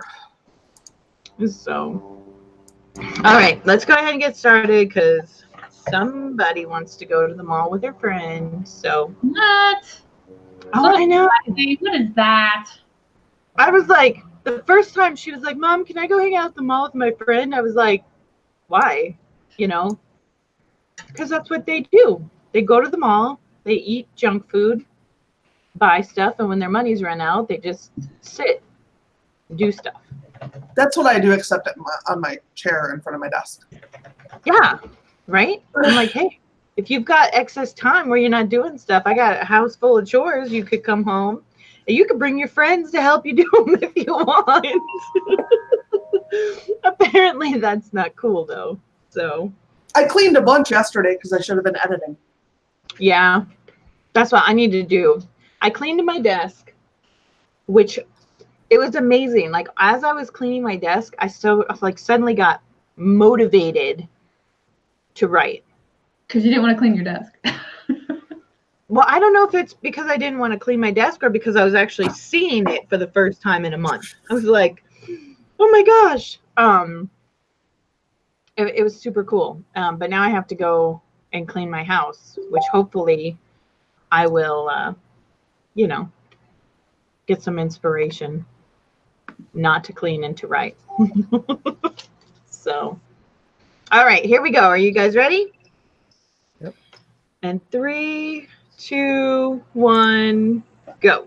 So, all right, let's go ahead and get started, because somebody wants to go to the mall with their friends. So, What? oh, I know. What is that? I was like, the first time she was like, Mom, can I go hang out at the mall with my friend? I was like, why? Because that's what they do. They go to the mall, they eat junk food, buy stuff, and when their money's run out, they just sit, do stuff. That's what I do, except on my chair in front of my desk. Yeah, right? I'm like, hey, if you've got excess time where you're not doing stuff, I got a house full of chores. You could come home, and you could bring your friends to help you do them if you want. Apparently, that's not cool, though. So I cleaned a bunch yesterday because I should have been editing. yeah, that's what I need to do. I cleaned my desk, which it was amazing. Like, as I was cleaning my desk, I suddenly got motivated to write. Because you didn't want to clean your desk. Well, I don't know if it's because I didn't want to clean my desk or because I was actually seeing it for the first time in a month. I was like, oh my gosh. It was super cool. But now I have to go and clean my house, which hopefully I will, get some inspiration not to clean and to write. So, all right, here we go. Are you guys ready? Yep. And 3, 2, 1, go.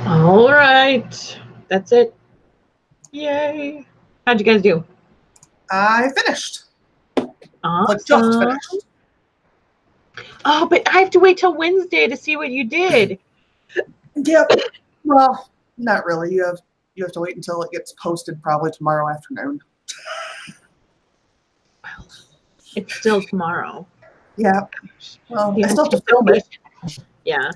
All right. That's it. Yay. How'd you guys do? I finished. Like just Awesome. finished. Oh, but I have to wait till Wednesday to see what you did. Yep. Well, not really. You have to wait until it gets posted probably tomorrow afternoon. It's still tomorrow. Yeah. Well, The I still have to film it. Yeah.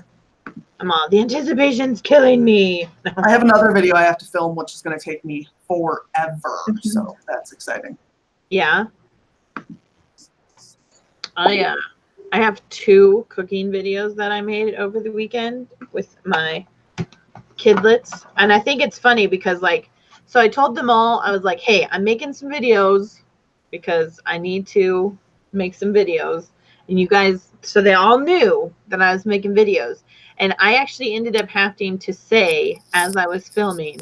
I'm all, the anticipation's killing me. I have another video I have to film, which is going to take me forever. So that's exciting. Yeah. I have 2 cooking videos that I made over the weekend with my kidlets. And I think it's funny because, like, so I told them all, I was like, hey, I'm making some videos because I need to make some videos. And you guys, so they all knew that I was making videos. And I actually ended up having to say, as I was filming,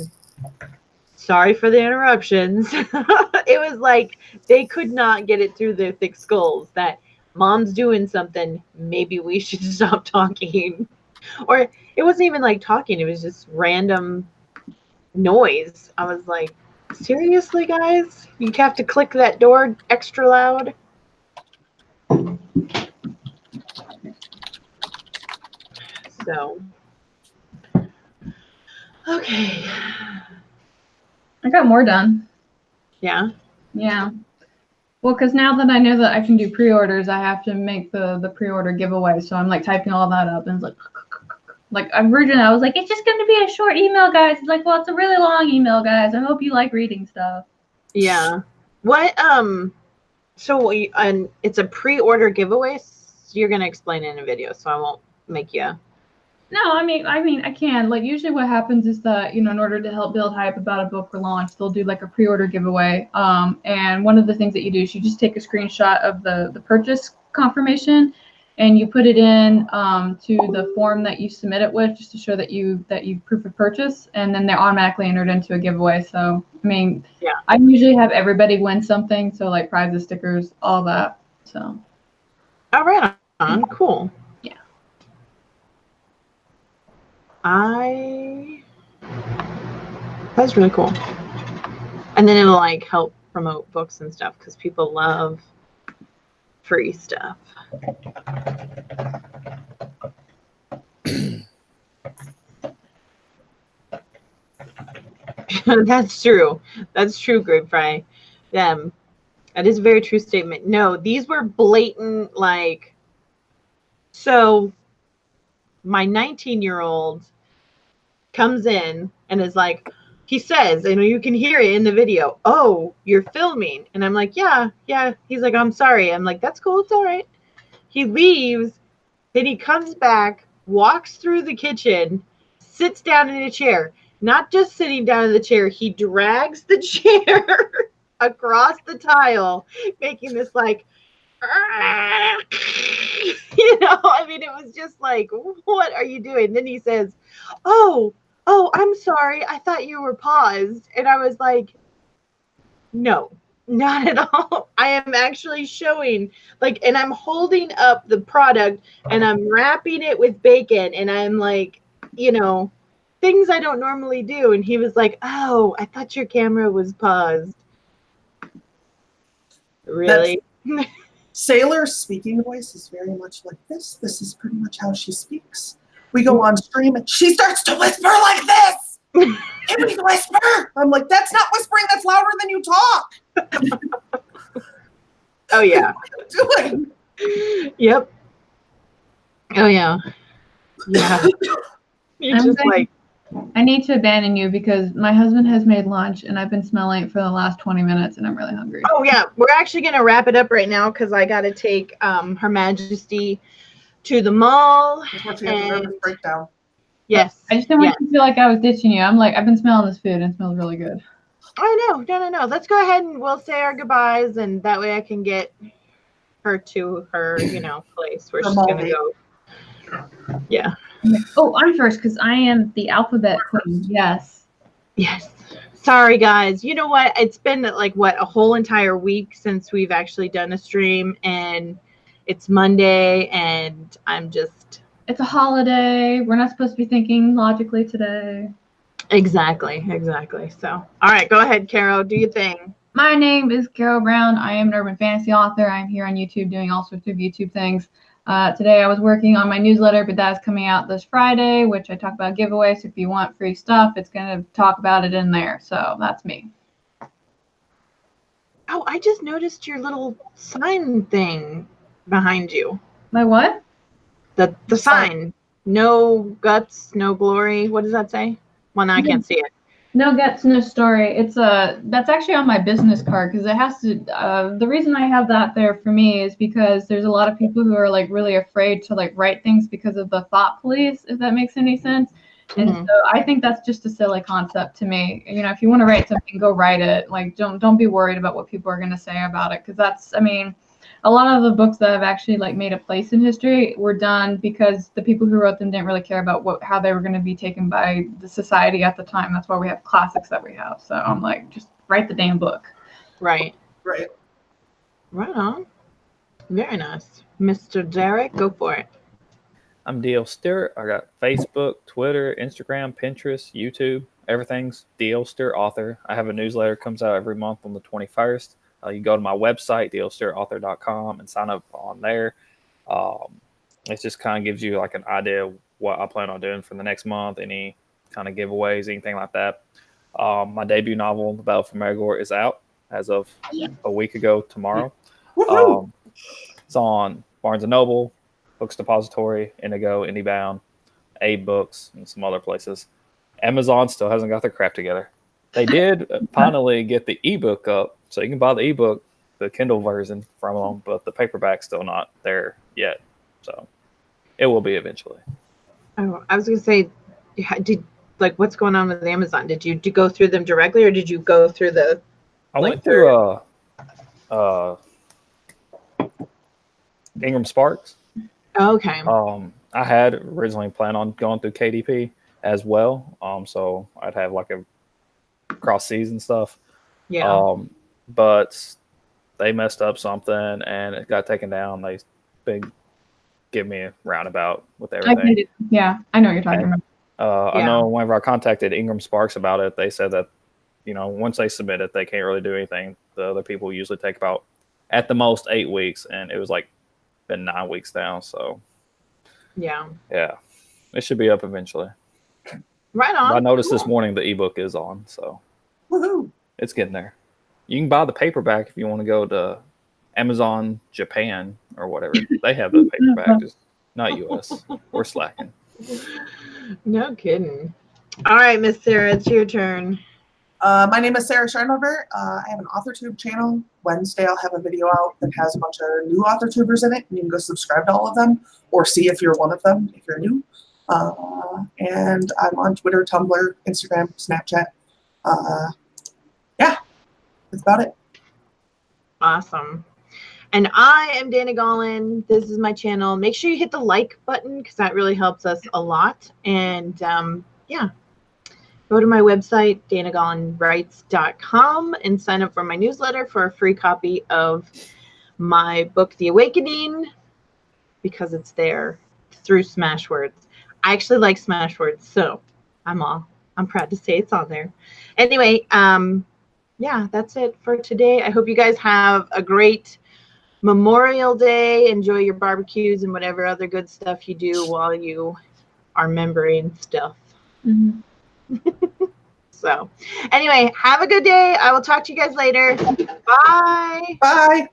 sorry for the interruptions. It was like they could not get it through their thick skulls that Mom's doing something. Maybe we should stop talking. Or it wasn't even like talking. It was just random noise. I was like, seriously, guys? You have to click that door extra loud? So, okay. I got more done. Yeah. Yeah. Well, because now that I know that I can do pre-orders, I have to make the pre-order giveaway. So I'm like typing all that up, and it's like originally I was like, it's just going to be a short email, guys. It's like, well, it's a really long email, guys. I hope you like reading stuff. Yeah. What so and it's a pre-order giveaway. So you're gonna explain it in a video, so I won't make you. No, I mean, I can. Like, usually what happens is that, you know, in order to help build hype about a book for launch, they'll do like a pre-order giveaway. And one of the things that you do is you just take a screenshot of the purchase confirmation, and you put it in to the form that you submit it with, just to show that you proof of purchase, and then they're automatically entered into a giveaway. So, I mean, Yeah. I usually have everybody win something, so like prizes, stickers, all that. So. Oh, right on. Cool. Yeah. That's really cool. And then it'll like help promote books and stuff because people love free stuff. That's true. That's true, Grape Fry. That is a very true statement. No, these were blatant, like, so my 19-year-old comes in and is like, he says, and you can hear it in the video, oh, you're filming. And I'm like, yeah. He's like, I'm sorry. I'm like, that's cool. It's all right. He leaves. Then he comes back, walks through the kitchen, sits down in a chair. Not just sitting down in the chair, he drags the chair across the tile, making this like, you know, I mean, it was just like, what are you doing? Then he says, oh, I'm sorry. I thought you were paused. And I was like, no, not at all. I am actually showing, like, and I'm holding up the product and I'm wrapping it with bacon. And I'm like, you know, things I don't normally do. And he was like, oh, I thought your camera was paused. Really? Sailor's speaking voice is very much like this. This is pretty much how she speaks. We go on stream and she starts to whisper like this. It was whisper. I'm like, that's not whispering. That's louder than you talk. Oh, yeah. What are you doing? Yep. Oh, yeah. Yeah. You're just like, I need to abandon you because my husband has made lunch and I've been smelling it for the last 20 minutes and I'm really hungry. oh, yeah. We're actually going to wrap it up right now because I got to take Her Majesty to the mall. Before she has a nervous breakdown. Yes. I just didn't Yeah. want you to feel like I was ditching you. I'm like, I've been smelling this food and it smells really good. Oh, no. Let's go ahead and we'll say our goodbyes, and that way I can get her to her, place where Her she's mall going to date. go. Yeah. Oh, I'm first because I am the alphabet queen. Yes. Yes. Sorry, guys. You know what? It's been like, a whole entire week since we've actually done a stream, and it's Monday, and I'm just. It's a holiday. We're not supposed to be thinking logically today. Exactly. So, all right, go ahead, Caro. Do your thing. My name is Carol Brown. I am an urban fantasy author. I'm here on YouTube doing all sorts of YouTube things. Today I was working on my newsletter, but that's coming out this Friday, which I talk about giveaways. So if you want free stuff, it's going to talk about it in there. So that's me. Oh, I just noticed your little sign thing behind you. My what? The sign. No guts, no glory. What does that say? Well, now I can't see it. No guts, no story. It's that's actually on my business card because it has to. The reason I have that there for me is because there's a lot of people who are like really afraid to like write things because of the thought police, if that makes any sense. And so I think that's just a silly concept to me. If you want to write something, go write it. Like don't be worried about what people are going to say about it, because that's, a lot of the books that have actually like made a place in history were done because the people who wrote them didn't really care about how they were going to be taken by the society at the time. That's why we have classics that we have. So I'm like, just write the damn book. Right. Right. Right on. Very nice. Mr. Derek, go for it. I'm DL Stewart. I got Facebook, Twitter, Instagram, Pinterest, YouTube. Everything's DL Stewart Author. I have a newsletter that comes out every month on the 21st. You go to my website, DLStewartAuthor.com, and sign up on there. It just kind of gives you like an idea of what I plan on doing for the next month, any kind of giveaways, anything like that. My debut novel, The Battle for Marigore, is out as of a week ago tomorrow. It's on Barnes & Noble, Books Depository, Indigo, IndieBound, Abe Books, and some other places. Amazon still hasn't got their crap together. They did finally get the ebook up, so you can buy the ebook, the Kindle version from them, but the paperback's still not there yet. So it will be eventually. Oh, I was going to say, what's going on with Amazon? Did you go through them directly, or did you go through the? I went through Ingram Sparks. Okay. I had originally planned on going through KDP as well. So I'd have like a cross season stuff. Yeah. But they messed up something and it got taken down. They give me a roundabout with everything. Yeah, I know what you're talking about. I know whenever I contacted Ingram Sparks about it, they said that, once they submit it, they can't really do anything. The other people usually take about at the most 8 weeks, and it was like been 9 weeks now. So yeah, it should be up eventually. Right on. I noticed this morning the ebook is on, so Woohoo. It's getting there. You can buy the paperback if you want to go to Amazon Japan or whatever. They have the paperback, just not US. We're slacking. No kidding. All right, Miss Sarah, it's your turn. My name is Sarah Scheinhofer. I have an AuthorTube channel. Wednesday, I'll have a video out that has a bunch of new AuthorTubers in it. And you can go subscribe to all of them or see if you're one of them, if you're new. And I'm on Twitter, Tumblr, Instagram, Snapchat. Yeah, that's about it. Awesome. And I am Dana Gaulin. This is my channel. Make sure you hit the like button because that really helps us a lot. And yeah, go to my website, DanaGaulinWrites.com, and sign up for my newsletter for a free copy of my book, The Awakening, because it's there through Smashwords. I actually like Smashwords, so I'm proud to say it's on there. Anyway, yeah, that's it for today. I hope you guys have a great Memorial Day. Enjoy your barbecues and whatever other good stuff you do while you are remembering stuff. Mhm. So anyway, have a good day. I will talk to you guys later. Bye. Bye.